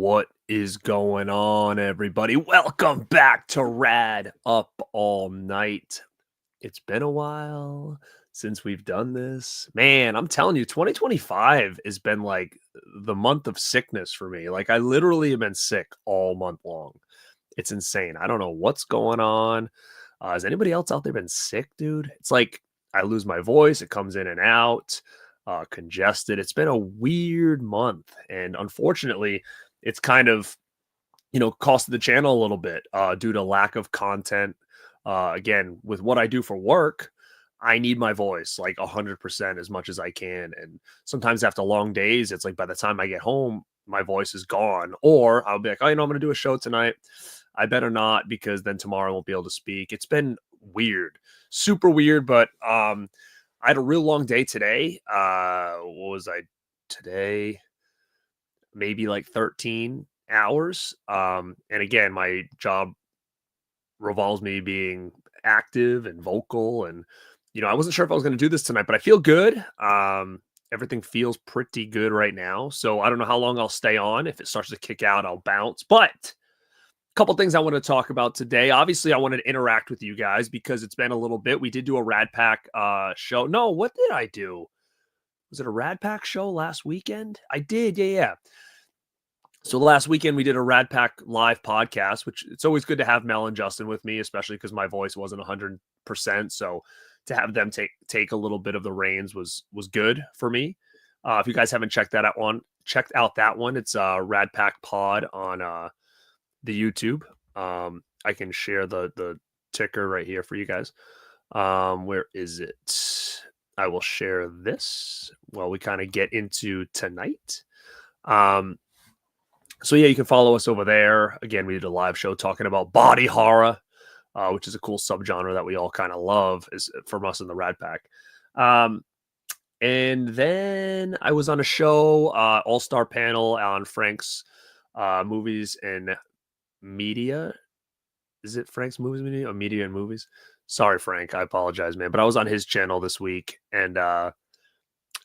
What is going on, everybody? Welcome back to Rad Up All Night. It's been a while since we've done this. Man, I'm telling you, 2025 has been like the month of sickness for me. Like, I literally have been sick all month long. It's insane. I don't know what's going on. Has anybody else out there been sick, dude? It's like I lose my voice, it comes in and out, congested. It's been a weird month. And unfortunately, it's kind of costed the channel a little bit due to lack of content. Again, with what I do for work, I need my voice like 100% as much as I can. And sometimes after long days, it's like by the time I get home, my voice is gone. Or I'll be like, oh, I'm going to do a show tonight. I better not, because then tomorrow I won't be able to speak. It's been weird, super weird. But I had a real long day today. What was I today? Maybe like 13 hours. And again, my job revolves me being active and vocal. And, I wasn't sure if I was going to do this tonight, but I feel good. Everything feels pretty good right now. So I don't know how long I'll stay on. If it starts to kick out, I'll bounce. But a couple things I want to talk about today. Obviously, I wanted to interact with you guys because it's been a little bit. We did do a Radpack show. No, what did I do? Was it a Radpack show last weekend? I did. Yeah. So last weekend we did a Radpack live podcast, which it's always good to have Mel and Justin with me, especially because my voice wasn't 100%. So to have them take a little bit of the reins was good for me. If you guys haven't checked out that one, it's Radpack Pod on the YouTube. I can share the ticker right here for you guys. Where is it? I will share this while we kind of get into tonight. So yeah, you can follow us over there. Again, we did a live show talking about body horror, which is a cool subgenre that we all kind of love from us in the Radpack. And then I was on a show, all-star panel on Frank's movies and media. Is it Frank's movies media or media and movies? Sorry, Frank. I apologize, man. But I was on his channel this week, and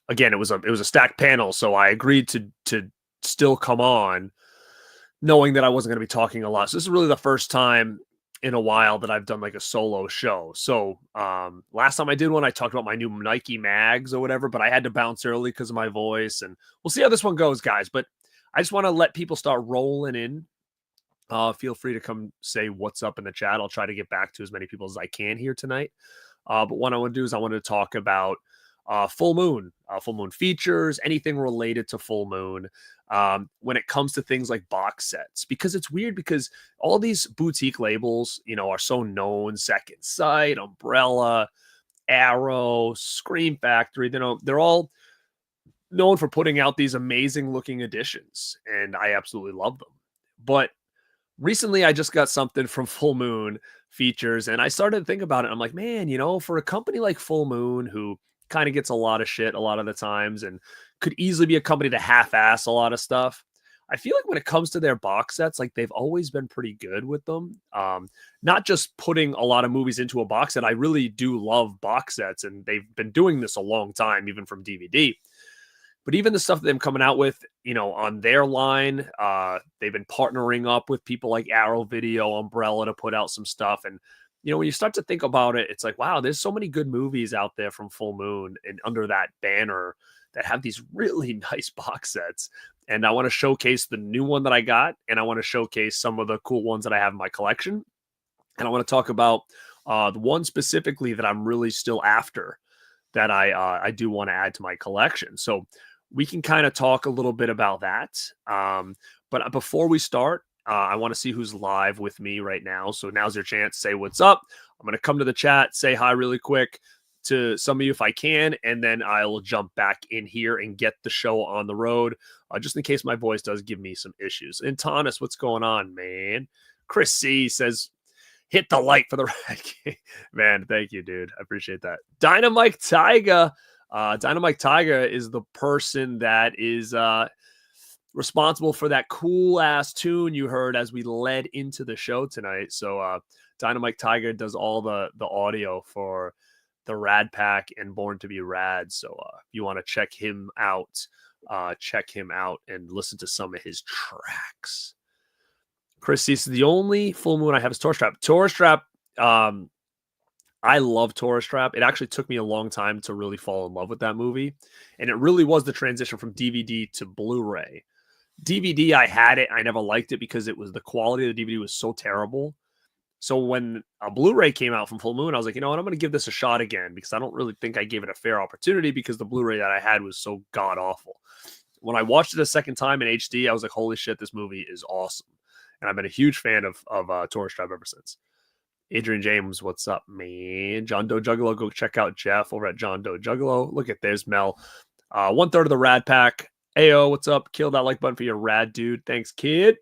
again, it was a stacked panel, so I agreed to still come on, knowing that I wasn't going to be talking a lot. So this is really the first time in a while that I've done like a solo show. So last time I did one, I talked about my new Nike mags or whatever, but I had to bounce early because of my voice. And we'll see how this one goes, guys. But I just want to let people start rolling in. Feel free to come say what's up in the chat. I'll try to get back to as many people as I can here tonight. But what I want to do is I want to talk about full moon features, anything related to full moon. When it comes to things like box sets, because it's weird because all these boutique labels, are so known: Second Sight, Umbrella, Arrow, Scream Factory. They're all known for putting out these amazing looking editions, and I absolutely love them. But recently I just got something from Full Moon Features, and I started to think about it. I'm like, man, for a company like Full Moon, who kind of gets a lot of shit a lot of the times and could easily be a company to half-ass a lot of stuff, I feel like when it comes to their box sets, like they've always been pretty good with them. Not just putting a lot of movies into a box set. I really do love box sets, and they've been doing this a long time, even from DVD. But even the stuff that they're coming out with, on their line, they've been partnering up with people like Arrow Video, Umbrella to put out some stuff. And, when you start to think about it, it's like, wow, there's so many good movies out there from Full Moon and under that banner that have these really nice box sets. And I want to showcase the new one that I got, and I want to showcase some of the cool ones that I have in my collection. And I want to talk about the one specifically that I'm really still after, that I do want to add to my collection. So we can kind of talk a little bit about that. But before we start, I want to see who's live with me right now. So now's your chance. Say what's up. I'm going to come to the chat, say hi really quick to some of you if I can, and then I will jump back in here and get the show on the road, just in case my voice does give me some issues. And Thomas, what's going on, man? Chris C says, hit the like for the Rad. Man, thank you, dude. I appreciate that. Dynamite Tiger. Dynamite Tiger is the person that is responsible for that cool ass tune you heard as we led into the show tonight. So Dynamite Tiger does all the audio for the Radpack and Born2beRad. So if you want to check him out, check him out and listen to some of his tracks. Chris says the only full moon I have is Tourist Trap. Tourist Trap, I love Tourist Trap. It actually took me a long time to really fall in love with that movie. And it really was the transition from DVD to Blu-ray. DVD, I had it. I never liked it because the quality of the DVD was so terrible. So when a Blu-ray came out from Full Moon, I was like, you know what? I'm going to give this a shot again because I don't really think I gave it a fair opportunity because the Blu-ray that I had was so god-awful. When I watched it a second time in HD, I was like, holy shit, this movie is awesome. And I've been a huge fan of Tourist Trap ever since. Adrian James, what's up, man? John Doe Juggalo, go check out Jeff over at John Doe Juggalo. Look at there's Mel. 1/3 of the Rad Pack. Ayo, what's up? Kill that like button for your rad dude. Thanks, kid.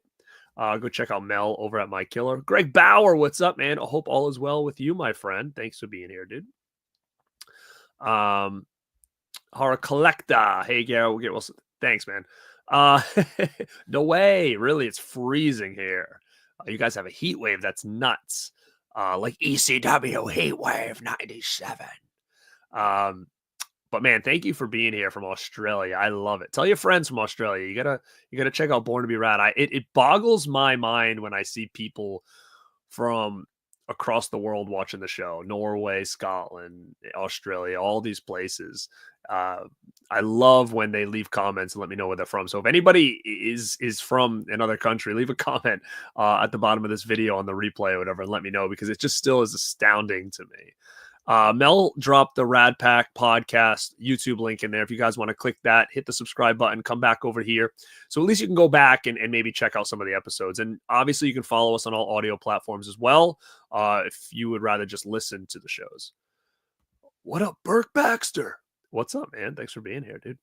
Go check out Mel over at My Killer. Greg Bauer, what's up, man? I hope all is well with you, my friend. Thanks for being here, dude. Horror Collector. Hey, Garrett. Well, thanks, man. No way. Really, it's freezing here. You guys have a heat wave that's nuts. Like ECW Heat Wave 97. But man, thank you for being here from Australia. I love it. Tell your friends from Australia. You gotta check out Born to Be Rad. It boggles my mind when I see people from across the world watching the show. Norway, Scotland, Australia, all these places. I love when they leave comments and let me know where they're from. So if anybody is from another country, leave a comment at the bottom of this video on the replay or whatever and let me know because it just still is astounding to me. Mel dropped the Rad Pack podcast YouTube link in there. If you guys want to click that, hit the subscribe button, come back over here. So at least you can go back and maybe check out some of the episodes. And obviously you can follow us on all audio platforms as well if you would rather just listen to the shows. What up, Burke Baxter? What's up, man? Thanks for being here, dude.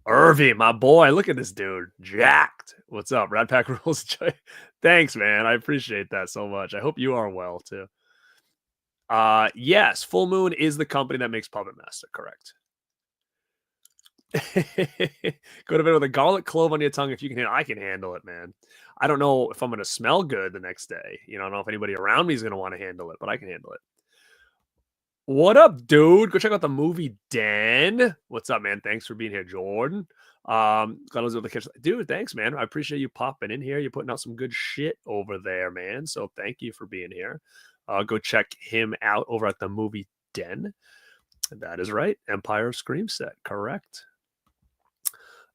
Irvy, my boy. Look at this dude. Jacked. What's up? Rad Pack rules. Thanks, man. I appreciate that so much. I hope you are well, too. Yes, Full Moon is the company that makes Puppet Master, correct. Go to bed with a garlic clove on your tongue if you can handle it. I can handle it, man. I don't know if I'm going to smell good the next day. I don't know if anybody around me is going to want to handle it, but I can handle it. What up, dude? Go check out the movie Den. What's up, man? Thanks for being here, Jordan. Dude, thanks, man. I appreciate you popping in here. You're putting out some good shit over there, man. So thank you for being here. Go check him out over at the movie Den. That is right. Empire Scream Set. Correct.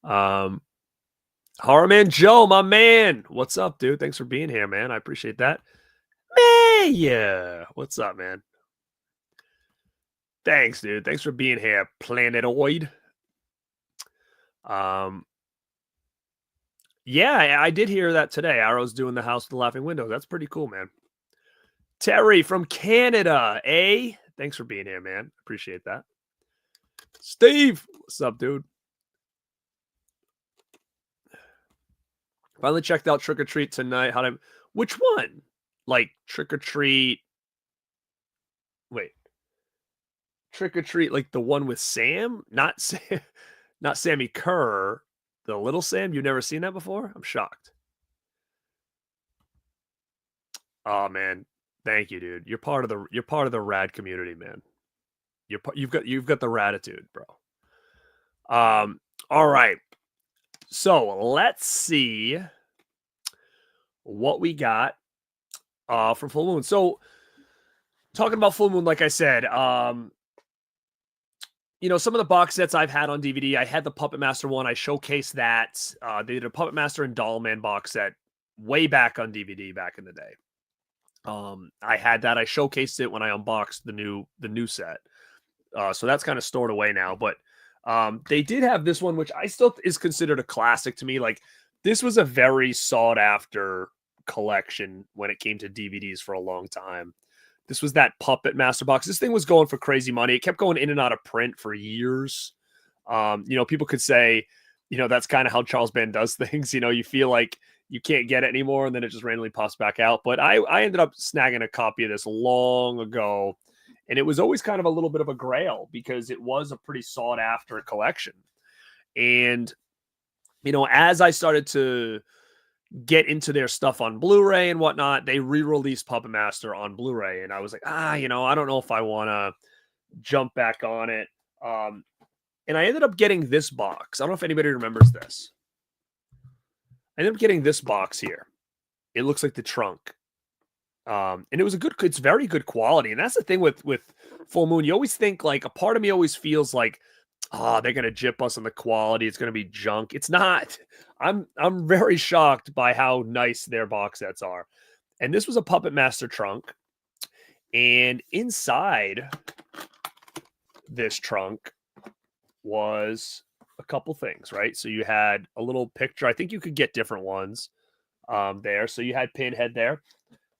Horror Man Joe, my man. What's up, dude? Thanks for being here, man. I appreciate that. Yeah. What's up, man? Thanks, dude. Thanks for being here, Planetoid. Yeah, I did hear that today. Arrow's doing the House with the Laughing Window. That's pretty cool, man. Terry from Canada, eh? Thanks for being here, man. Appreciate that. Steve, what's up, dude? Finally checked out Trick or Treat tonight. Which one? Like Trick or Treat? Wait. Trick or Treat, like the one with Sam? Not Sam, not Sammy Kerr. The little Sam? You've never seen that before? I'm shocked. Oh man, thank you, dude. You're part of the rad community, man. You've got the raditude, bro. All right. So let's see what we got from Full Moon. So talking about Full Moon, like I said, some of the box sets I've had on DVD, I had the Puppet Master one. I showcased that. They did a Puppet Master and Doll Man box set way back on DVD back in the day. I had that. I showcased it when I unboxed the new set. So that's kind of stored away now. But they did have this one, which I still is considered a classic to me. Like this was a very sought after collection when it came to DVDs for a long time. This was that Puppet Master box. This thing was going for crazy money. It kept going in and out of print for years. People could say, that's kind of how Charles Band does things. You feel like you can't get it anymore, and then it just randomly pops back out. But I ended up snagging a copy of this long ago, and it was always kind of a little bit of a grail because it was a pretty sought after collection. And, as I started to get into their stuff on Blu-ray and whatnot, they re-released Puppet Master on Blu-ray. And I was like, I don't know if I want to jump back on it. And I ended up getting this box. I don't know if anybody remembers this. I ended up getting this box here. It looks like the trunk. And it was it's very good quality. And that's the thing with Full Moon. You always think, like, a part of me always feels like, they're gonna jip us on the quality. It's gonna be junk. It's not. I'm very shocked by how nice their box sets are. And this was a Puppet Master trunk. And inside this trunk was a couple things, right? So you had a little picture. I think you could get different ones there. So you had Pinhead there.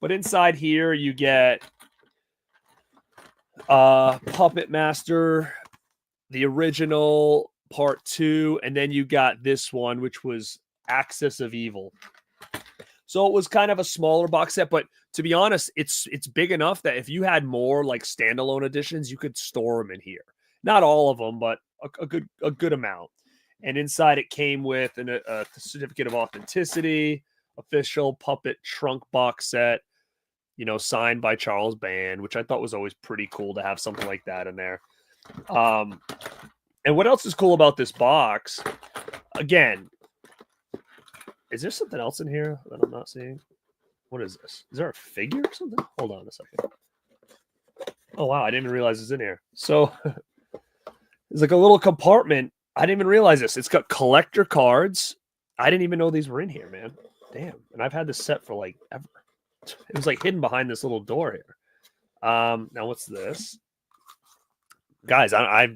But inside here, you get Puppet Master, the original part 2, and then you got this one, which was Axis of Evil. So it was kind of a smaller box set, but to be honest, it's big enough that if you had more like standalone editions, you could store them in here. Not all of them, but a good amount. And inside it came with a certificate of authenticity, official Puppet trunk box set, signed by Charles Band, which I thought was always pretty cool to have something like that in there. And what else is cool about this box? Again, is there something else in here that I'm not seeing? What is this? Is there a figure or something? Hold on a second. Oh, wow. I didn't even realize it's in here. So it's like a little compartment. I didn't even realize this. It's got collector cards. I didn't even know these were in here, man. Damn. And I've had this set for like ever. It was like hidden behind this little door here. Now what's this? Guys, I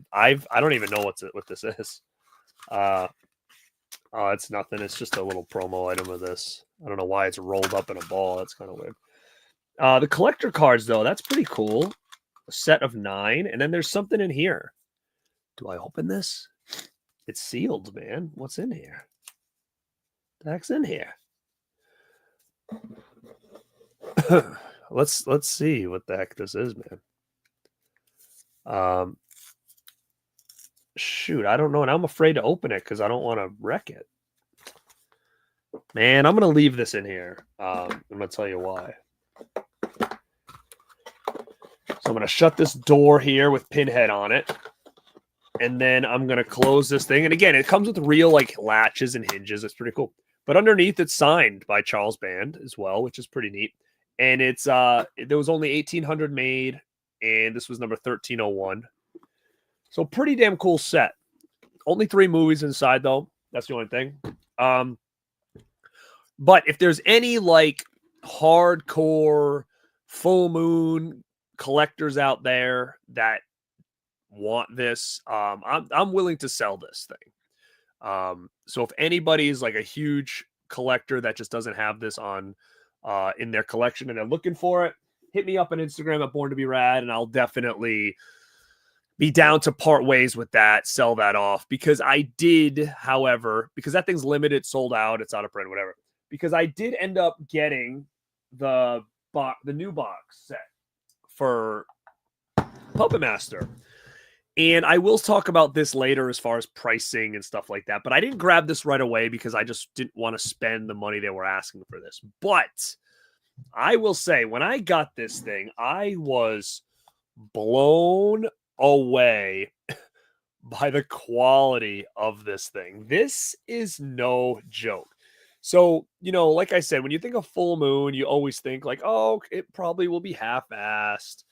don't even know what this is. Oh, it's nothing. It's just a little promo item of this. I don't know why it's rolled up in a ball. That's kind of weird. The collector cards, though, that's pretty cool. A set of 9. And then there's something in here. Do I open this? It's sealed, man. What's in here? The heck's in here? Let's see what the heck this is, man. Shoot, I don't know, and I'm afraid to open it because I don't want to wreck it. Man, I'm going to leave this in here. I'm going to tell you why. So I'm going to shut this door here with Pinhead on it. And then I'm going to close this thing. And again, it comes with real like latches and hinges. It's pretty cool. But underneath, it's signed by Charles Band as well, which is pretty neat. And it's there was only 1,800 made, and this was number 1301. So pretty damn cool set. Only 3 movies inside, though. That's the only thing. But if there's any like hardcore Full Moon collectors out there that want this, I'm willing to sell this thing. So if anybody's like a huge collector that just doesn't have this on in their collection and they're looking for it, hit me up on Instagram at Born2beRad, and I'll definitely be down to part ways with that, sell that off. Because I did, however, because that thing's limited, sold out, it's out of print, whatever. Because I did end up getting the new box set for Puppet Master. And I will talk about this later as far as pricing and stuff like that. But I didn't grab this right away because I just didn't want to spend the money they were asking for this. But I will say, when I got this thing, I was blown away by the quality of this thing. This is no joke. So, like I said, when you think of Full Moon, you always think like, oh, it probably will be half-assed.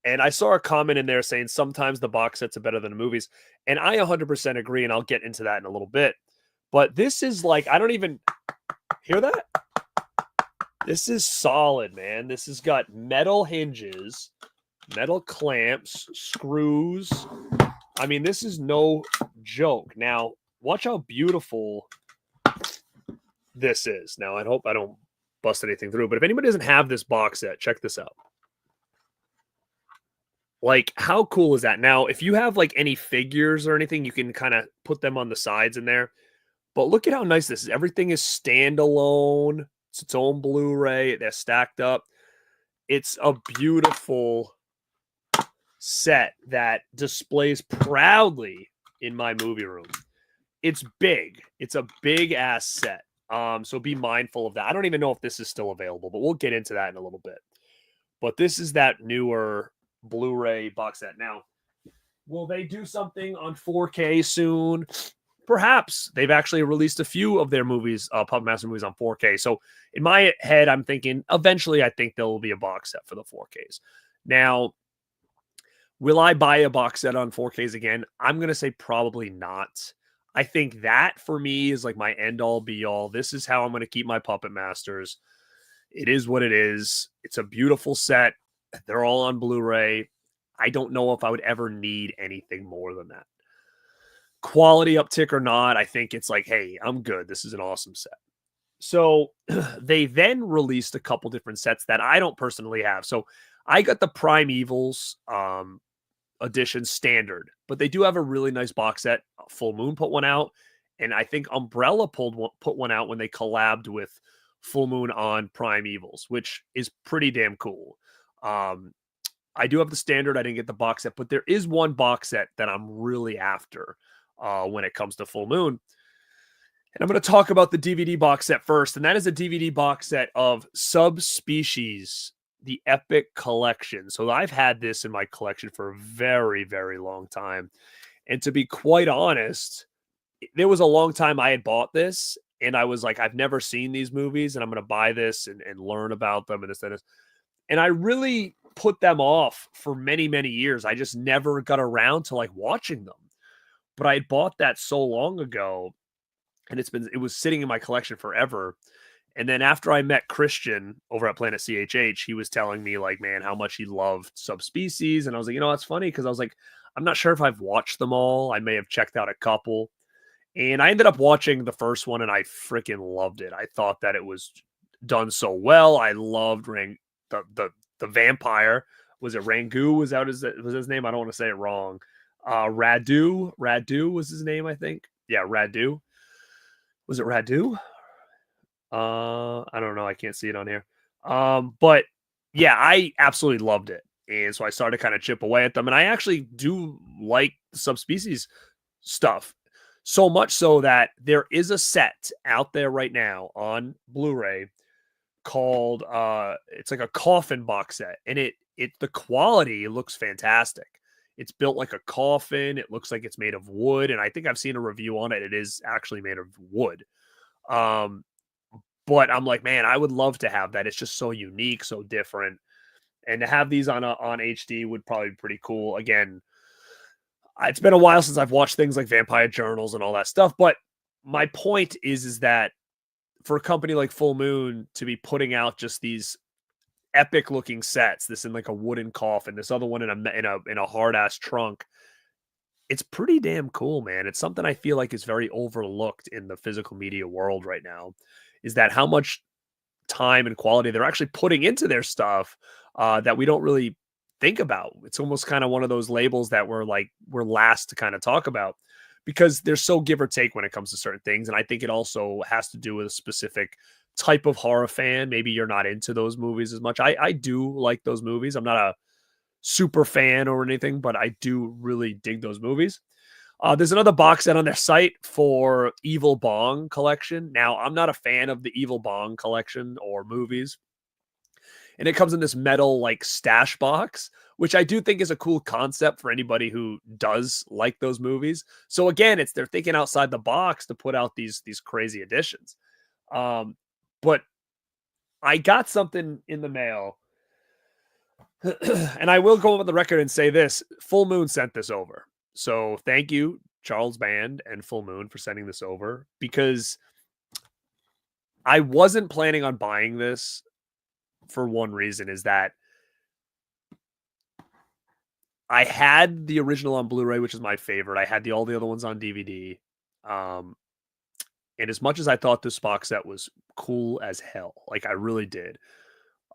And I saw a comment in there saying sometimes the box sets are better than the movies. And I 100% agree, and I'll get into that in a little bit. But this is like, I don't even hear that. This is solid, man. This has got metal hinges, metal clamps, screws. I mean, this is no joke. Now, watch how beautiful this is. Now, I hope I don't bust anything through, but if anybody doesn't have this box set, check this out. Like, how cool is that? Now, if you have like any figures or anything, you can kind of put them on the sides in there. But look at how nice this is. Everything is standalone. It's its own Blu-ray. They're stacked up. It's a beautiful set that displays proudly in my movie room. It's big. It's a big ass set. So be mindful of that. I don't even know if this is still available, but we'll get into that in a little bit. But this is that newer Blu-ray box set. Now, Will they do something on 4K soon? Perhaps. They've actually released a few of their movies, Puppet Master movies on 4K. So in my head, I'm thinking eventually I think there will be a box set for the 4Ks. Now, will I buy a box set on 4Ks again? I'm going to say probably not. I think that for me is like my end all be all. This is how I'm going to keep my Puppet Masters. It is what it is. It's a beautiful set. They're all on Blu-ray. I don't know if I would ever need anything more than that. Quality uptick or not, I think it's like, hey, I'm good. This is an awesome set. So they then released a couple different sets that I don't personally have. So I got the Primevals edition standard, but they do have a really nice box set. Full Moon put one out, and I think Umbrella put one out when they collabed with Full Moon on Primevals, which is pretty damn cool. I do have the standard. I didn't get the box set, but there is one box set that I'm really after when it comes to Full Moon. And I'm going to talk about the DVD box set first. And that is a DVD box set of Subspecies, the Epic Collection. So I've had this in my collection for a very, very long time. And to be quite honest, there was a long time I had bought this. And I was like, I've never seen these movies. And I'm going to buy this and learn about them and this and this. And I really put them off for many, many years. I just never got around to like watching them. But I had bought that so long ago, and it was sitting in my collection forever. And then after I met Christian over at Planet CHH, he was telling me like, man, how much he loved Subspecies. And I was like, you know, that's funny because I was like, I'm not sure if I've watched them all. I may have checked out a couple. And I ended up watching the first one and I freaking loved it. I thought that it was done so well. I loved the vampire. Was it Rangu? Was his name? I don't want to say it wrong. Radu was his name, I think. Yeah, Radu. Was it Radu? I don't know. I can't see it on here. But yeah, I absolutely loved it. And so I started to kind of chip away at them. And I actually do like the Subspecies stuff. So much so that there is a set out there right now on Blu-ray called it's like a coffin box set. And the quality looks fantastic. It's built like a coffin. It looks like it's made of wood. And I think I've seen a review on it. It is actually made of wood. But I'm like, man, I would love to have that. It's just so unique, so different. And to have these on HD would probably be pretty cool. Again, it's been a while since I've watched things like Vampire Journals and all that stuff. But my point is that for a company like Full Moon to be putting out just these epic looking sets, this in like a wooden coffin, this other one in a hard ass trunk, it's pretty damn cool, man. It's something I feel like is very overlooked in the physical media world right now, is that how much time and quality they're actually putting into their stuff that we don't really think about. It's almost kind of one of those labels that we're last to kind of talk about because they're so give or take when it comes to certain things. And I think it also has to do with a specific type of horror fan. Maybe you're not into those movies as much. I do like those movies. I'm not a super fan or anything, but I do really dig those movies. There's another box set on their site for Evil Bong collection. Now, I'm not a fan of the Evil Bong collection or movies. And it comes in this metal like stash box, which I do think is a cool concept for anybody who does like those movies. So again, they're thinking outside the box to put out these crazy editions. But I got something in the mail. And I will go on the record and say this. Full Moon sent this over. So thank you, Charles Band and Full Moon, for sending this over, because I wasn't planning on buying this for one reason, is that I had the original on Blu-ray, which is my favorite. I had all the other ones on DVD. And as much as I thought this box set was cool as hell, like I really did,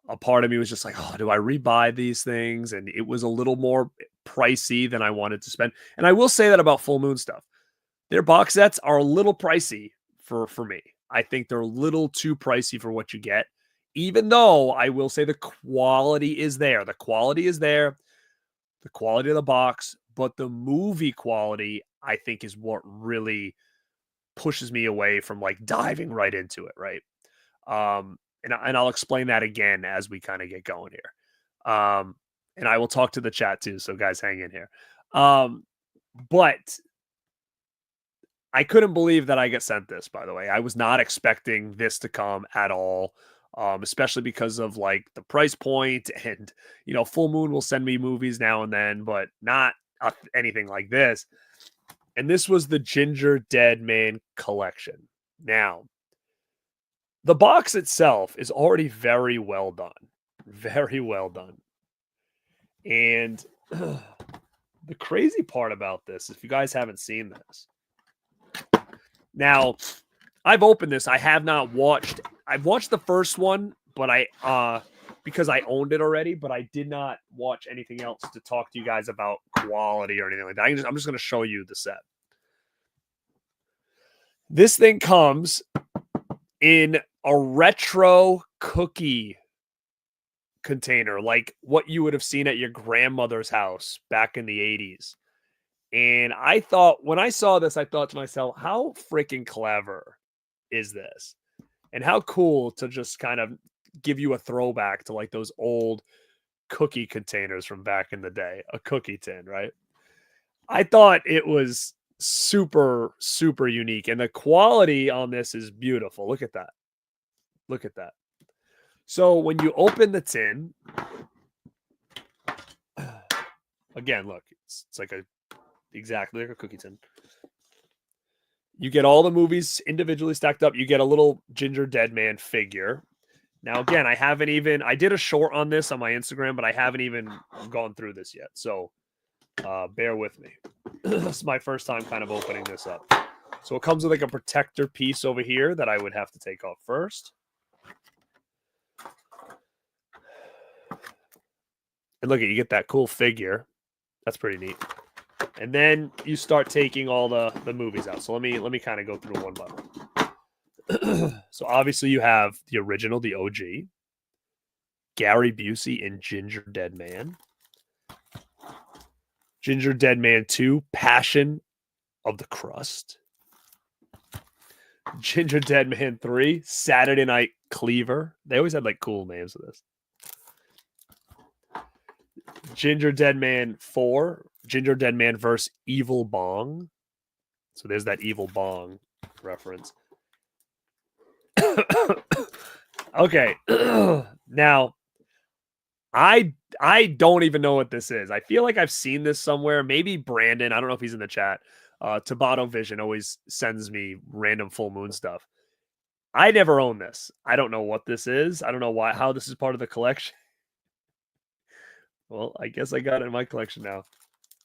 a part of me was just like, oh, do I rebuy these things? And it was a little more pricey than I wanted to spend. And I will say that about Full Moon stuff. Their box sets are a little pricey for me. I think they're a little too pricey for what you get, even though I will say the quality is there. The quality is there, the quality of the box, but the movie quality, I think, is what really pushes me away from like diving right into it, right? And I'll explain that again as we kind of get going here. And I will talk to the chat too, so guys, hang in here. But I couldn't believe that I got sent this, by the way. I was not expecting this to come at all, especially because of like the price point. And, Full Moon will send me movies now and then, but not anything like this. And this was the Ginger Dead Man collection. Now, the box itself is already very well done. Very well done. And the crazy part about this, if you guys haven't seen this, now I've opened this. I have not watched. I've watched the first one, but because I owned it already, but I did not watch anything else to talk to you guys about quality or anything like that. I'm just going to show you the set. This thing comes in a retro cookie container, like what you would have seen at your grandmother's house back in the 80s. And I thought, when I saw this, I thought to myself, how freaking clever is this? And how cool to just kind of give you a throwback to like those old cookie containers from back in the day, a cookie tin, right? I thought it was super, super unique. And the quality on this is beautiful. Look at that. Look at that. So when you open the tin, again, look, it's like exactly like a cookie tin. You get all the movies individually stacked up. You get a little Ginger Dead Man figure. Now, again, I did a short on this on my Instagram, but I haven't even gone through this yet. So bear with me. This is my first time kind of opening this up. So it comes with like a protector piece over here that I would have to take off first. And look, you get that cool figure. That's pretty neat. And then you start taking all the movies out. So let me kind of go through one by one. So obviously you have the original, the OG, Gary Busey and Ginger Dead Man. Ginger Dead Man 2, Passion of the Crust. Ginger Dead Man 3, Saturday Night Cleaver. They always had like cool names for this. Ginger Dead Man 4, Ginger Dead Man vs. Evil Bong. So there's that Evil Bong reference. Okay. Now, I don't even know what this is. I feel like I've seen this somewhere. Maybe Brandon, I don't know if he's in the chat. Tabata Vision always sends me random Full Moon stuff. I never own this. I don't know what this is. I don't know how this is part of the collection. Well, I guess I got it in my collection now.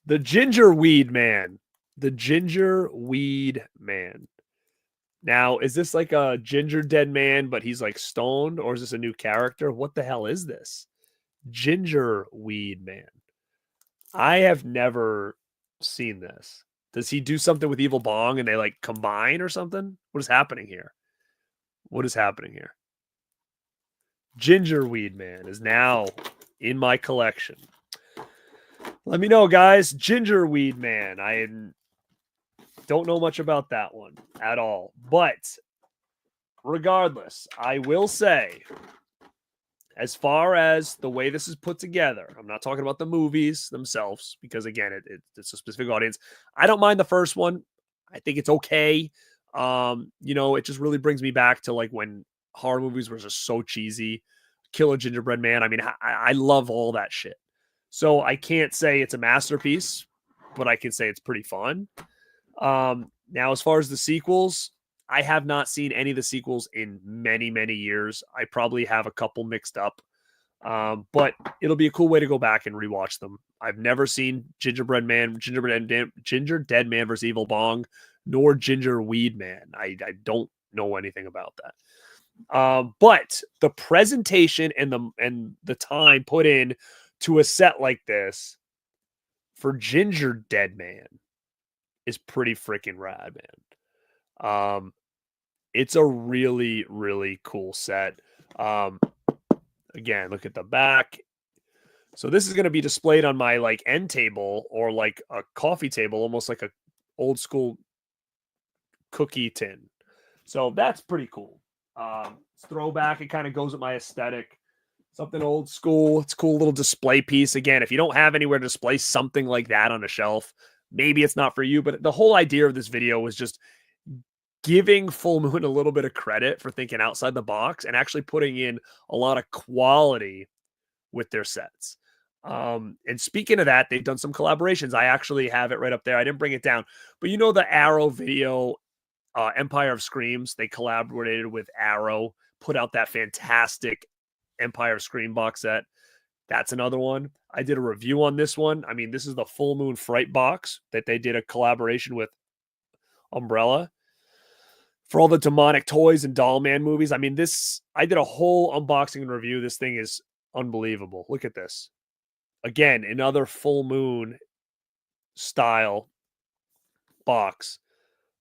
The Ginger Weed Man. The Ginger Weed Man. Now, is this like a Ginger Dead Man, but he's like stoned? Or is this a new character? What the hell is this? Ginger Weed Man. I have never seen this. Does he do something with Evil Bong and they like combine or something? What is happening here? What is happening here? Ginger Weed Man is now in my collection. Let me know, guys. Ginger Weed Man. I don't know much about that one at all. But regardless, I will say, as far as the way this is put together, I'm not talking about the movies themselves, because again, it's a specific audience. I don't mind the first one. I think it's okay. It just really brings me back to like when horror movies were just so cheesy. Kill a Gingerbread Man. I mean, I love all that shit. So I can't say it's a masterpiece, but I can say it's pretty fun. Now, as far as the sequels, I have not seen any of the sequels in many, many years. I probably have a couple mixed up, but it'll be a cool way to go back and rewatch them. I've never seen Ginger Dead Man versus Evil Bong, nor Ginger Weed Man. I don't know anything about that. But the presentation and the time put in to a set like this for Ginger Dead Man is pretty freaking rad, man. It's a really, really cool set. Again, look at the back. So this is going to be displayed on my like end table or like a coffee table, almost like a old school cookie tin. So that's pretty cool. It's throwback. It kind of goes with my aesthetic. Something old school. It's a cool little display piece. Again, if you don't have anywhere to display something like that on a shelf, maybe it's not for you. But the whole idea of this video was just giving Full Moon a little bit of credit for thinking outside the box and actually putting in a lot of quality with their sets. And speaking of that, they've done some collaborations. I actually have it right up there. I didn't bring it down, but you know the Arrow video, Empire of Screams. They collaborated with Arrow, put out that fantastic Empire of Scream box set. That's another one. I did a review on this one. I mean, this is the Full Moon Fright box that they did a collaboration with Umbrella for all the demonic toys and Doll Man movies. I mean, I did a whole unboxing and review. This thing is unbelievable. Look at this. Again, another Full Moon style box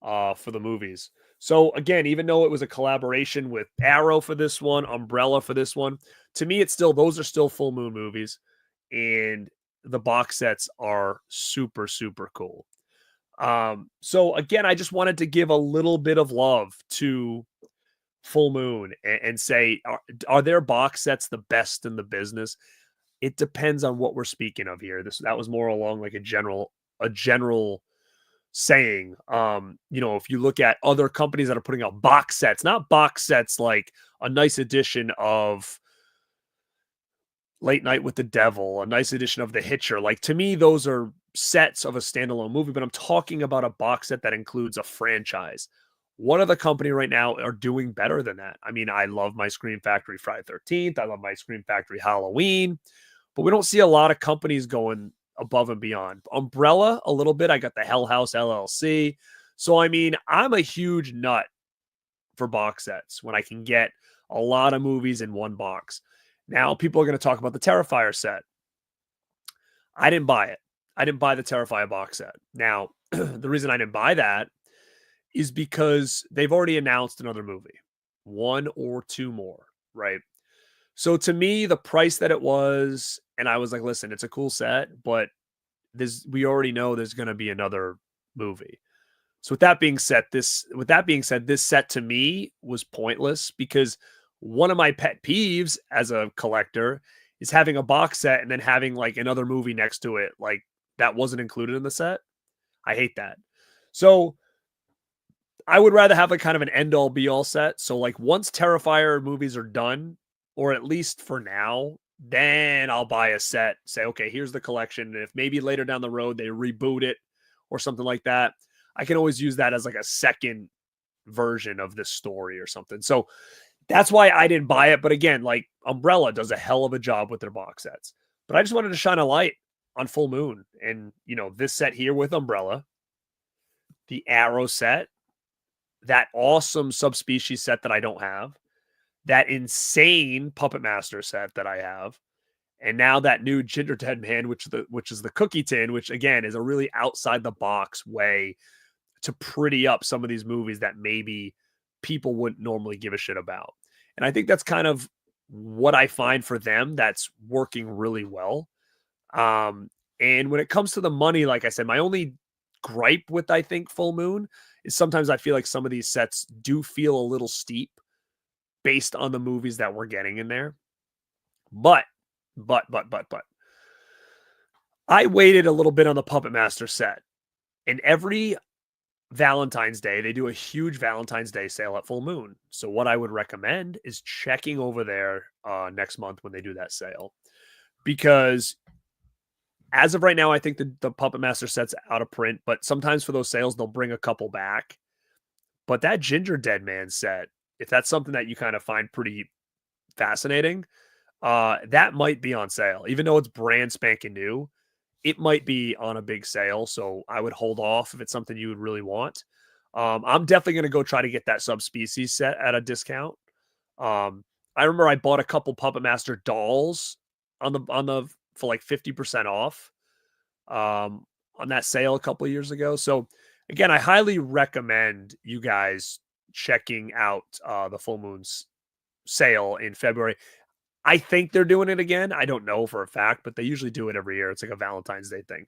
for the movies. So again, even though it was a collaboration with Arrow for this one, Umbrella for this one, to me, those are still Full Moon movies, and the box sets are super, super cool. So again, I just wanted to give a little bit of love to Full Moon and say, are their box sets the best in the business? It depends on what we're speaking of here. That was more along like a general saying. If you look at other companies that are putting out box sets, not box sets like a nice edition of Late Night with the Devil, a nice edition of The Hitcher. Like, to me, those are sets of a standalone movie, but I'm talking about a box set that includes a franchise. What other company right now are doing better than that? I mean, I love my Scream Factory Friday 13th. I love my Scream Factory Halloween, but we don't see a lot of companies going above and beyond. Umbrella, a little bit. I got the Hell House LLC. So, I mean, I'm a huge nut for box sets when I can get a lot of movies in one box. Now, people are going to talk about the Terrifier set. I didn't buy it. I didn't buy the Terrifier box set. Now, the reason I didn't buy that is because they've already announced another movie, one or two more, right? So to me, the price that it was, and I was like, listen, it's a cool set, but we already know there's going to be another movie. So with that being said, this set to me was pointless, because one of my pet peeves as a collector is having a box set and then having like another movie next to it, like that wasn't included in the set. I hate that. So I would rather have like kind of an end all be all set. So like once Terrifier movies are done, or at least for now, then I'll buy a set, say, okay, here's the collection. And if maybe later down the road they reboot it or something like that, I can always use that as like a second version of this story or something. So that's why I didn't buy it. But again, like Umbrella does a hell of a job with their box sets. But I just wanted to shine a light on Full Moon. And, this set here with Umbrella, the Arrow set, that awesome subspecies set that I don't have, that insane Puppet Master set that I have, and now that new Ginger Dead Man, which is the cookie tin, which again is a really outside the box way to pretty up some of these movies that maybe people wouldn't normally give a shit about. And I think that's kind of what I find for them that's working really well. And when it comes to the money, like I said, my only gripe with, I think, Full Moon is sometimes I feel like some of these sets do feel a little steep based on the movies that we're getting in there. But I waited a little bit on the Puppet Master set, and every Valentine's Day, they do a huge Valentine's Day sale at Full Moon. So what I would recommend is checking over there next month when they do that sale, because as of right now, I think the Puppet Master set's out of print, but sometimes for those sales, they'll bring a couple back. But that Ginger Dead Man set, if that's something that you kind of find pretty fascinating, that might be on sale. Even though it's brand spanking new, it might be on a big sale. So I would hold off if it's something you would really want. I'm definitely going to go try to get that subspecies set at a discount. I remember I bought a couple Puppet Master dolls for like 50% off on that sale a couple of years ago. So again, I highly recommend you guys checking out the Full Moon's sale in February. I think they're doing it again. I don't know for a fact, but they usually do it every year. It's like a Valentine's Day thing.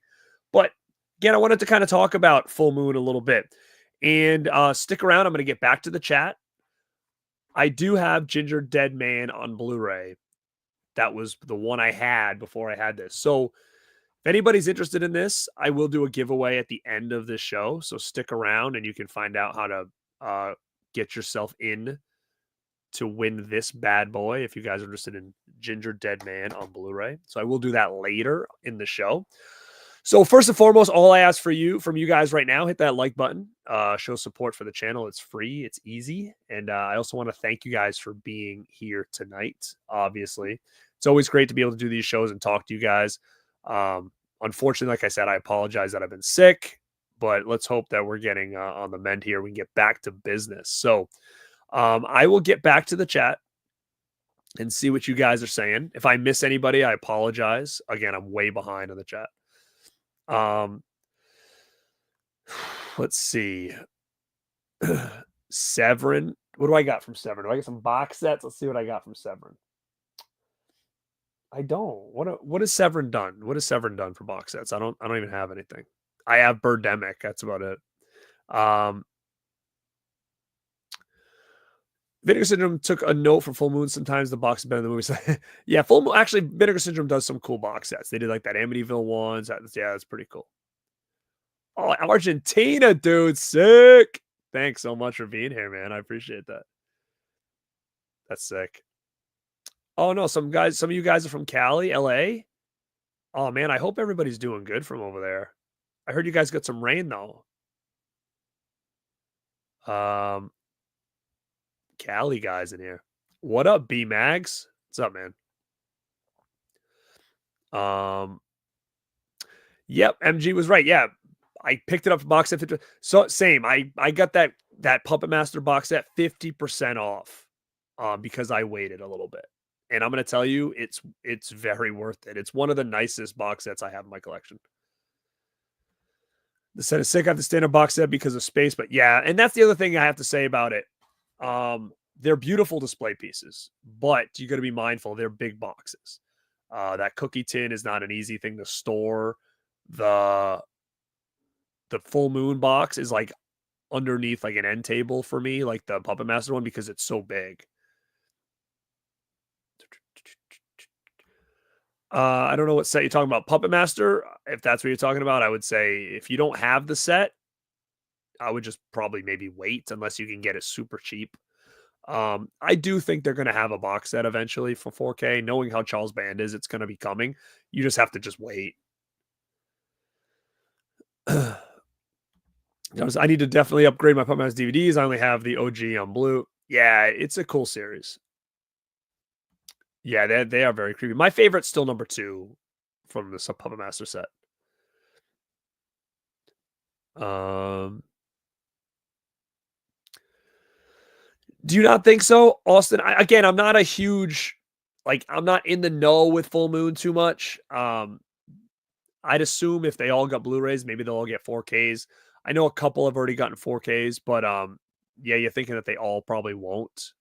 But again, I wanted to kind of talk about Full Moon a little bit. And stick around. I'm going to get back to the chat. I do have Ginger Dead Man on Blu-ray. That was the one I had before I had this. So If anybody's interested in this, I will do a giveaway at the end of this show. So stick around and you can find out how to get yourself in to win this bad boy if you guys are interested in Ginger Dead Man on Blu-ray. So I will do that later in the show. So first and foremost, all I ask from you guys right now, hit that like button, show support for the channel. It's free, it's easy. And I also want to thank you guys for being here tonight. Obviously, it's always great to be able to do these shows and talk to you guys. Unfortunately, like I said, I apologize that I've been sick, but let's hope that we're getting on the mend here. We can get back to business. So I will get back to the chat and see what you guys are saying. If I miss anybody, I apologize. Again, I'm way behind on the chat. Let's see. Severin. What do I got from Severin? Do I get some box sets? Let's see what I got from Severin. I don't. What has Severin done? What has Severin done for box sets? I don't even have anything. I have Birdemic. That's about it. Vinegar Syndrome took a note from Full Moon. Sometimes the box is better than the movie. Yeah, Full Moon. Actually, Vinegar Syndrome does some cool box sets. They did like that Amityville ones. Yeah, that's pretty cool. Oh, Argentina, dude. Sick. Thanks so much for being here, man. I appreciate that. That's sick. Oh, no. Some of you guys are from Cali, LA. Oh, man. I hope everybody's doing good from over there. I heard you guys got some rain, though. Cali guys in here. What up, B Mags? What's up, man? Yep, MG was right. Yeah, I picked it up for box set 50. So same. I got that Puppet Master box set 50% off because I waited a little bit. And I'm gonna tell you, it's very worth it. It's one of the nicest box sets I have in my collection. The set is sick. I have the standard box set because of space, but yeah, and that's the other thing I have to say about it. They're beautiful display pieces, but you got to be mindful. They're big boxes. That cookie tin is not an easy thing to store. The Full Moon box is like underneath like an end table for me, like the Puppet Master one, because it's so big. I don't know what set you're talking about. Puppet Master, if that's what you're talking about, I would say if you don't have the set, I would just probably maybe wait unless you can get it super cheap. I do think they're going to have a box set eventually for 4K. Knowing how Charles Band is, it's going to be coming. You just have to just wait. I need to definitely upgrade my Puppet Master DVDs. I only have the OG on blue. Yeah, it's a cool series. Yeah, they are very creepy. My favorite's still number 2 from the Puppet Master set. Do you not think so, Austin? Again, I'm not a huge, I'm not in the know with Full Moon too much. I'd assume if they all got Blu-rays, maybe they'll all get 4Ks. I know a couple have already gotten 4Ks, but yeah, you're thinking that they all probably won't.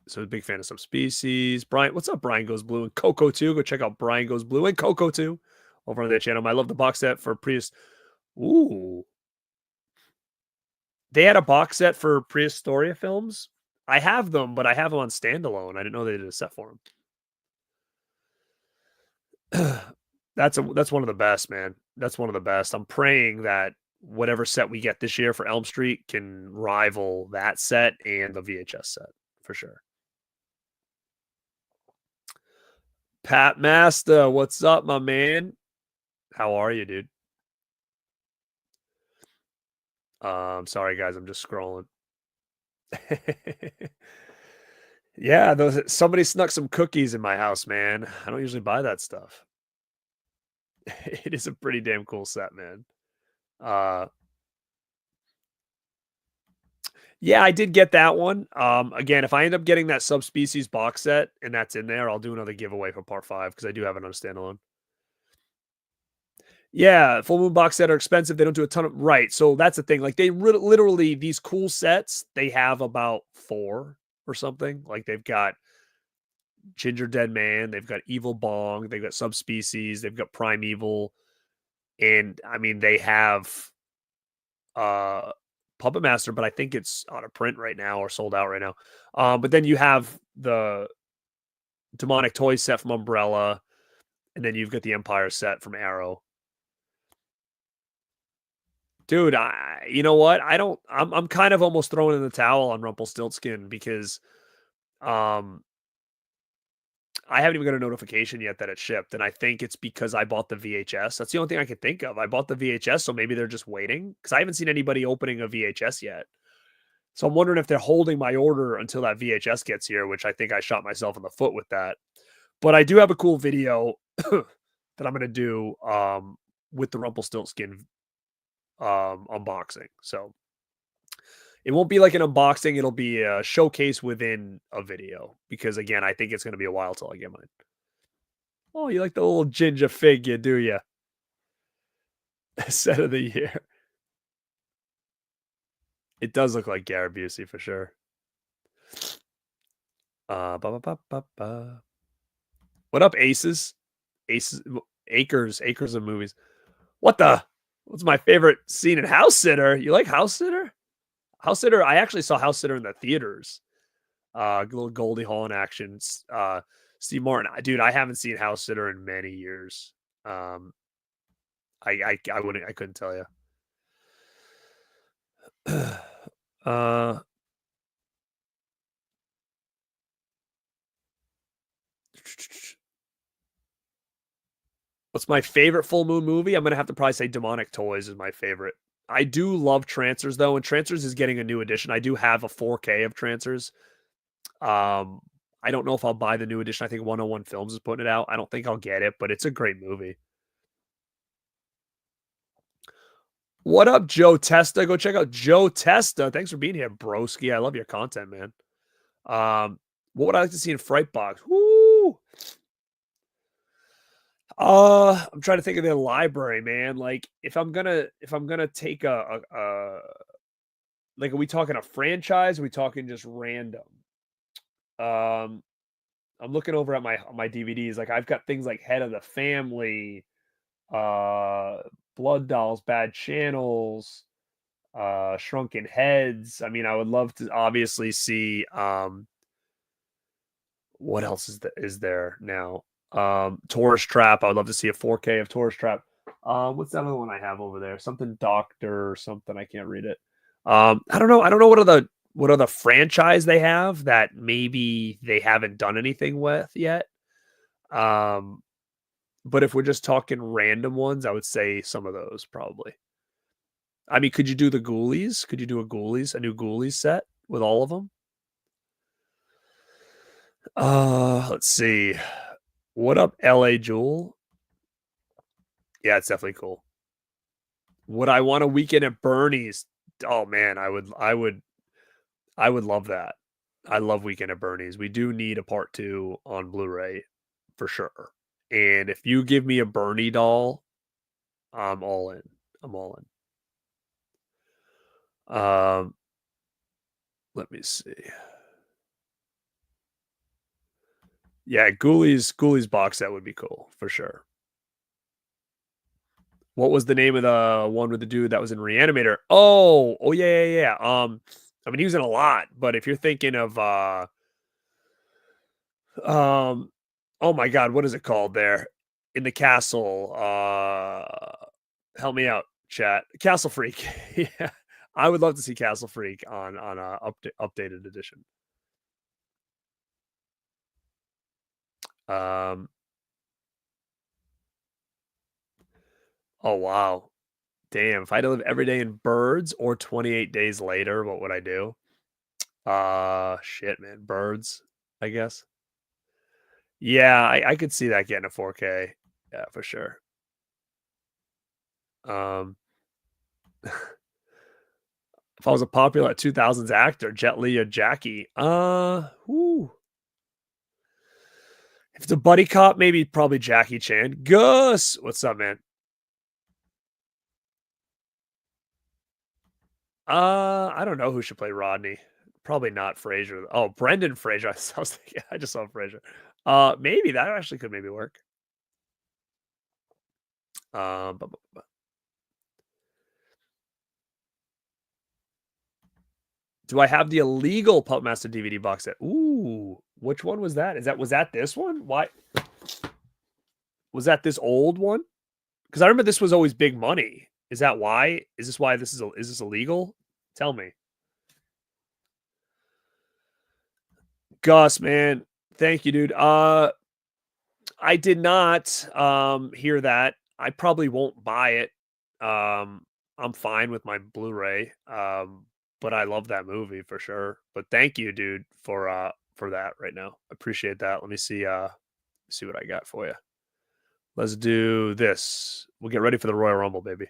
So big fan of Subspecies. Brian, what's up? Brian Goes Blue and Coco 2. Go check out Brian Goes Blue and Coco 2 over on their channel. I love the box set for Prius. Ooh. They had a box set for Prehistoria films. I have them, but I have them on standalone. I didn't know they did a set for them. That's one of the best, man. That's one of the best. I'm praying that whatever set we get this year for Elm Street can rival that set and the VHS set for sure. Pat Master, what's up, my man? How are you, dude? Sorry guys, I'm just scrolling. Yeah, somebody snuck some cookies in my house, man. I don't usually buy that stuff. It is a pretty damn cool set, man. Yeah, I did get that one. Again, if I end up getting that Subspecies box set and that's in there, I'll do another giveaway for part 5 because I do have it on a standalone. Yeah, Full Moon box set are expensive. They don't do a ton of right. So that's the thing. Like they literally these cool sets, they have about 4 or something. Like they've got Ginger Dead Man, they've got Evil Bong, they've got Subspecies, they've got Primeval, and I mean they have Puppet Master, but I think it's out of print right now or sold out right now. But then you have the Demonic Toy set from Umbrella, and then you've got the Empire set from Arrow. Dude, you know what? I'm kind of almost throwing in the towel on Rumpelstiltskin because um I haven't even got a notification yet that it shipped, and I think it's because I bought the VHS. That's the only thing I could think of. I bought the VHS, so maybe they're just waiting because I haven't seen anybody opening a VHS yet. So I'm wondering if they're holding my order until that VHS gets here, which I think I shot myself in the foot with that. But I do have a cool video that I'm gonna do with the Rumpelstiltskin unboxing. So it won't be like an unboxing, it'll be a showcase within a video because again, I think it's gonna be a while till I get mine. Oh, you like the little ginger figure, do you? Set of the year. It does look like Garrett Busey for sure. Ba, ba, ba, ba, ba. What up, Aces? Aces, acres of movies. What the? What's my favorite scene in House Sitter? You like House Sitter? House Sitter. I actually saw House Sitter in the theaters. Little Goldie Hawn in action. Steve Martin. Dude, I haven't seen House Sitter in many years. I wouldn't. I couldn't tell you. What's my favorite full moon movie? I'm gonna have to probably say Demonic Toys is my favorite. I do love Trancers though, and Trancers is getting a new edition. I do have a 4K of Trancers. I don't know if I'll buy the new edition. I think 101 Films is putting it out. I don't think I'll get it, but it's a great movie. What up, Joe Testa? Go check out Joe Testa. Thanks for being here, broski. I love your content, man. What would I like to see in Frightbox? Woo! I'm trying to think of the library, man. Like, if I'm gonna take like, are we talking a franchise? Are we talking just random? Um, I'm looking over at my DVDs. Like, I've got things like Head of the Family, uh, Blood Dolls, Bad Channels, Shrunken Heads. I mean, I would love to obviously see what else is there now? Tourist Trap. I would love to see a 4K of Tourist Trap. What's that other one I have over there? Something Doctor or something. I can't read it. I don't know. I don't know what other franchise they have that maybe they haven't done anything with yet. But if we're just talking random ones, I would say some of those probably. I mean, could you do the Ghoulies? Could you do a new Ghoulies set with all of them? Let's see. What up, LA Jewel? Yeah, it's definitely cool. Would I want a weekend at Bernie's? Oh man, I would love that. I love Weekend at Bernie's. We do need a part 2 on Blu-ray for sure. And if you give me a Bernie doll, I'm all in. I'm all in. Let me see. Yeah, Ghoulies box set would be cool for sure. What was the name of the one with the dude that was in Reanimator? Oh yeah. I mean he was in a lot, but if you're thinking of oh my god, what is it called there? In the castle. Help me out, chat. Castle Freak. Yeah. I would love to see Castle Freak on a updated edition. Um oh wow. Damn, if I had to live every day in Birds or 28 Days Later, what would I do? Shit, man. Birds, I guess. Yeah, I could see that getting a 4K. Yeah, for sure. Um, if I was a popular 2000s actor, Jet Li or Jackie, whoo. If it's a buddy cop, maybe probably Jackie Chan. Gus, what's up, man? I don't know who should play Rodney. Probably not Fraser. Oh, Brendan Fraser. I was thinking, I just saw Fraser. Maybe that actually could maybe work. Um, bu- bu- bu- do I have the illegal Pup Master DVD box set? Ooh, Which one was that? Was that this one? Why was that this old one? Because I remember this was always big money. Is that why? Is this why this is this illegal? Tell me. Gus, man. Thank you, dude. I did not hear that. I probably won't buy it. I'm fine with my Blu-ray. But I love that movie for sure. But thank you, dude, for that right now. Appreciate that. Let me see what I got for you. Let's do this. We'll get ready for the Royal Rumble, baby.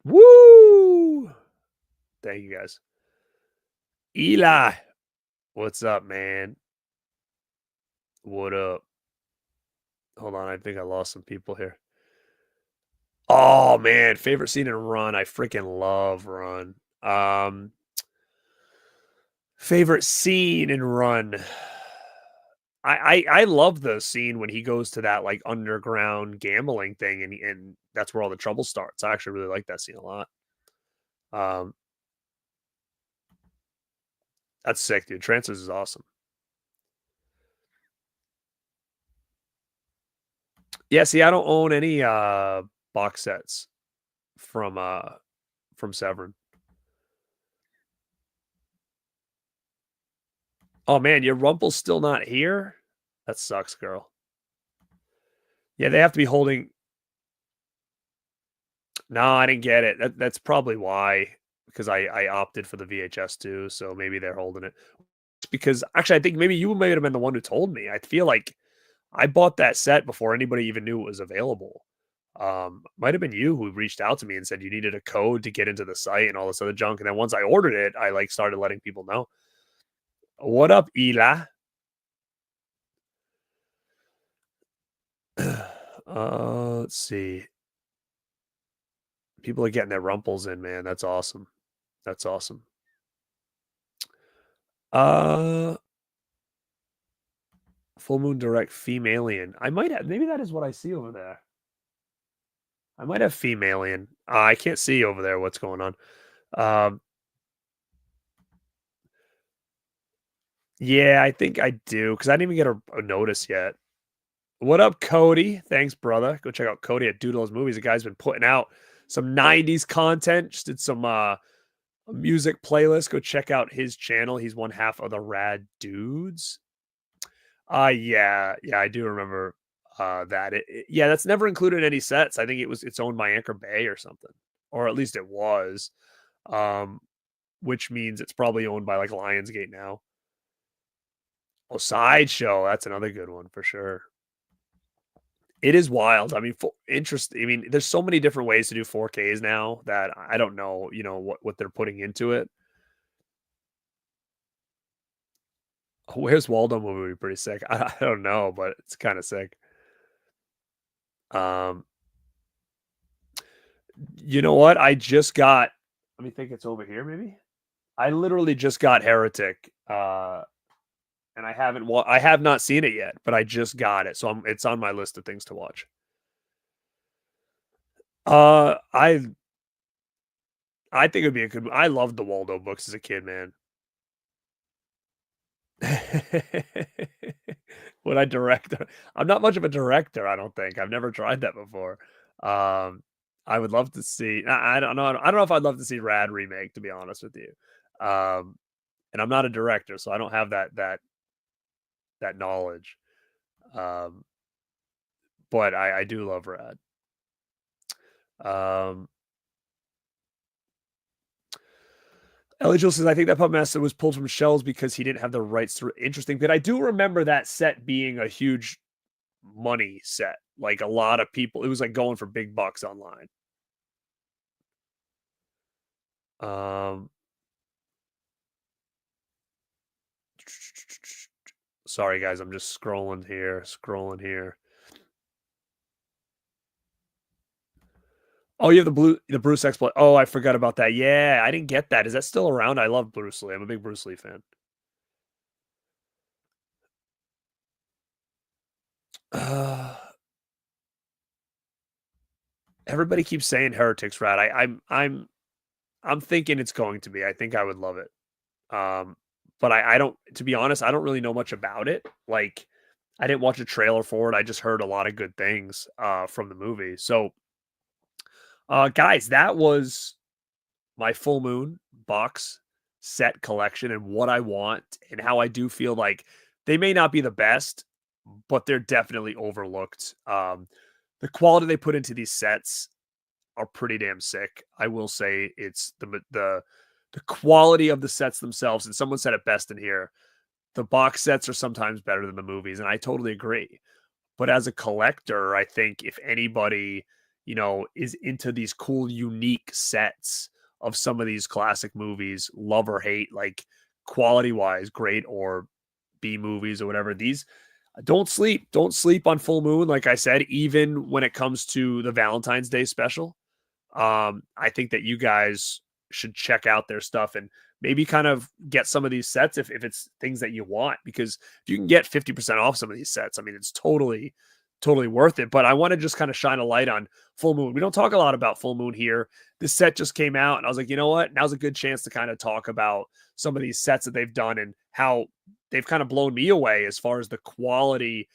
Woo! Thank you guys. Eli, what's up, man? What up? Hold on, I think I lost some people here. Oh man, favorite scene in Run. I freaking love Run. Favorite scene in Run. I love the scene when he goes to that like underground gambling thing and that's where all the trouble starts. I actually really like that scene a lot. That's sick, dude. Transfers is awesome. Yeah, see, I don't own any box sets from Severin. Oh man, your Rumple's still not here? That sucks, girl. Yeah, they have to be holding. No, I didn't get it. That's probably why, because I opted for the VHS too, so maybe they're holding it. Because actually, I think maybe you might have been the one who told me. I feel like I bought that set before anybody even knew it was available. Might have been you who reached out to me and said you needed a code to get into the site and all this other junk. And then once I ordered it, I like started letting people know. What up, Ela? Let's see. People are getting their rumples in, man. That's awesome. That's awesome. Full Moon Direct Femalien. I might have, maybe that is what I see over there. I might have Femalien. I can't see over there what's going on. Yeah, I think I do because I didn't even get a notice yet. What up, Cody? Thanks, brother. Go check out Cody at Doodle's Movies. The guy's been putting out some 90s content. Just did some music playlist. Go check out his channel. He's one half of the Rad Dudes. Yeah, I do remember that. Yeah, that's never included in any sets. I think it's owned by Anchor Bay or something, or at least it was. Which means it's probably owned by like Lionsgate now. Oh, Sideshow. That's another good one for sure. It is wild. I mean, there's so many different ways to do 4Ks now that I don't know, what they're putting into it. Where's Waldo movie would be pretty sick. I don't know, but it's kind of sick. You know what? I just got. Let me think. It's over here, maybe. I literally just got Heretic, and I have not seen it yet, but I just got it, so it's on my list of things to watch. I think it'd be a good. I loved the Waldo books as a kid, man. Would I direct? I'm not much of a director. I don't think I've never tried that before. I would love to see. I don't know. I don't know if I'd love to see Rad remake. To be honest with you, and I'm not a director, so I don't have that knowledge. But I do love Rad. Ellie Jill says, I think that Puppet Master was pulled from shelves because he didn't have the rights to. Interesting. But I do remember that set being a huge money set. Like a lot of people, it was like going for big bucks online. Sorry guys, I'm just scrolling here. Oh, you have the Bruce exploit. Oh, I forgot about that. Yeah, I didn't get that. Is that still around? I love Bruce Lee. I'm a big Bruce Lee fan. Everybody keeps saying Heretics Rad. I'm thinking it's going to be. I think I would love it. Um, but I don't, to be honest, I don't really know much about it. Like, I didn't watch a trailer for it. I just heard a lot of good things from the movie. So, guys, that was my full moon box set collection and what I want and how I do feel like they may not be the best, but they're definitely overlooked. The quality they put into these sets are pretty damn sick. I will say it's the quality of the sets themselves. And someone said it best in here. The box sets are sometimes better than the movies, and I totally agree. But as a collector, I think if anybody, is into these cool, unique sets of some of these classic movies, love or hate, like quality wise, great or B movies or whatever, these don't sleep on full moon. Like I said, even when it comes to the Valentine's Day special, I think that you guys should check out their stuff and maybe kind of get some of these sets if it's things that you want, because if you can get 50% off some of these sets, I mean, it's totally worth it. But I want to just kind of shine a light on full moon. We don't talk a lot about full moon here. This set just came out and I was like, you know what? Now's a good chance to kind of talk about some of these sets that they've done and how they've kind of blown me away as far as the quality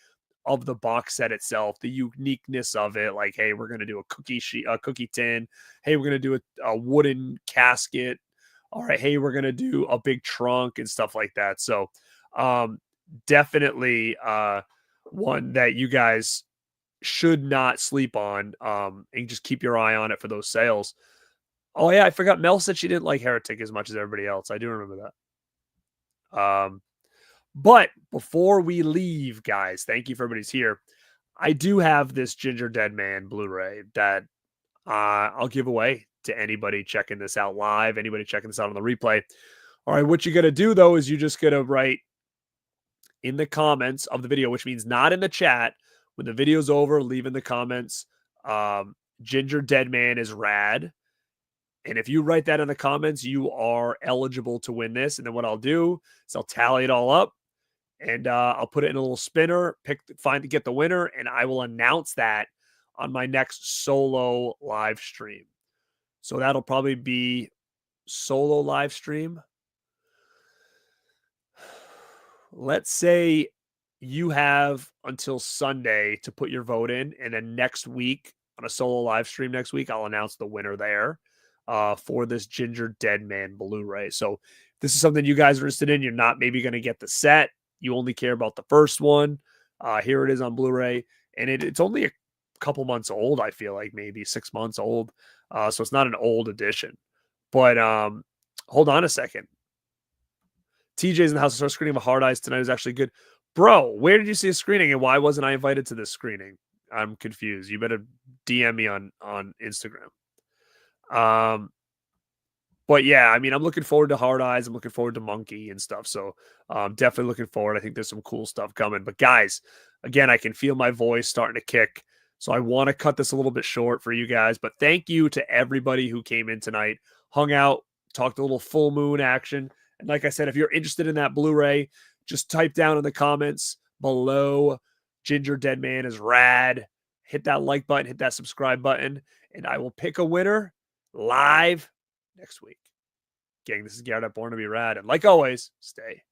of the box set itself, the uniqueness of it. Like, hey, we're gonna do a cookie sheet, a cookie tin. Hey, we're gonna do a wooden casket. All right, hey, we're gonna do a big trunk and stuff like that. So, definitely one that you guys should not sleep on. And just keep your eye on it for those sales. Oh yeah, I forgot. Mel said she didn't like Heretic as much as everybody else. I do remember that. But before we leave, guys, thank you for everybody's here. I do have this Ginger Dead Man Blu-ray that I'll give away to anybody checking this out live, anybody checking this out on the replay. All right, what you got to do though is you just got to write in the comments of the video, which means not in the chat. When the video's over, leave in the comments. Ginger Dead Man is rad. And if you write that in the comments, you are eligible to win this. And then what I'll do is I'll tally it all up and I'll put it in a little spinner, get the winner, and I will announce that on my next solo live stream. So that'll probably be solo live stream. Let's say you have until Sunday to put your vote in, and then next week on a solo live stream next week, I'll announce the winner there for this Ginger Dead Man Blu-ray. So if this is something you guys are interested in, you're not maybe going to get the set, you only care about the first one. Here it is on Blu-ray, and it's only a couple months old. I feel like maybe 6 months old. So it's not an old edition. But hold on a second. TJ's in the house. Our screening of Hard Eyes tonight is actually good. Bro, where did you see a screening and why wasn't I invited to this screening? I'm confused. You better DM me on Instagram. But yeah, I mean, I'm looking forward to Hard Eyes. I'm looking forward to Monkey and stuff. So definitely looking forward. I think there's some cool stuff coming. But guys, again, I can feel my voice starting to kick. So I want to cut this a little bit short for you guys. But thank you to everybody who came in tonight, hung out, talked a little full moon action. And like I said, if you're interested in that Blu-ray, just type down in the comments below, Ginger Dead Man is rad. Hit that like button, hit that subscribe button, and I will pick a winner live next week. Gang, this is Garrett at Born2beRad. And like always, stay